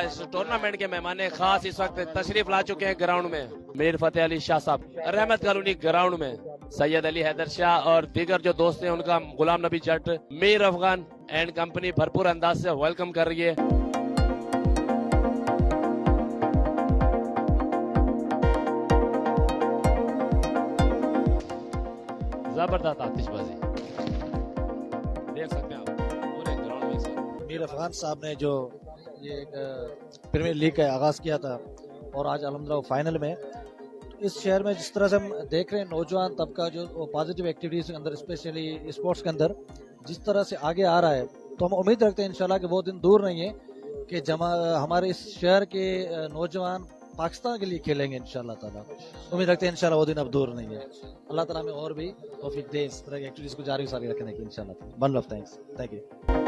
इस टूर्नामेंट के मेहमान खास इस वक्त तशरीफ ला चुके हैं ग्राउंड में। मीर फतेह अली शाह साहब रहमत कॉलोनी ग्राउंड में, सैयद अली हैदर शाह और दीगर जो दोस्त हैं उनका गुलाम नबी जट, मीर अफगान एंड कंपनी भरपूर अंदाज से वेलकम कर रही है। जबरदस्त आतिशबाजी देख सकते हैं आप पूरे ग्राउंड में सर। मीर अफगान साहब ने जो ये एक प्रीमियर लीग का आगाज किया था और आज अल्हम्दुलिल्लाह फाइनल में, इस शहर में जिस तरह से हम देख रहे हैं नौजवान तबका जो पॉजिटिव एक्टिविटीज के अंदर, स्पेशली स्पोर्ट्स के अंदर जिस तरह से आगे आ रहा है, तो हम उम्मीद रखते हैं इंशाल्लाह कि वो दिन दूर नहीं है कि हमारे इस शहर के नौजवान पाकिस्तान के लिए खेलेंगे इंशाल्लाह ताला। उम्मीद रखते हैं इंशाल्लाह वो दिन अब दूर नहीं है। अल्लाह ताला हमें और भी तौफीक दे इस तरह की एक्टिविटीज को जारी सारी रखने की इंशाल्लाह। One love, thanks, thank you.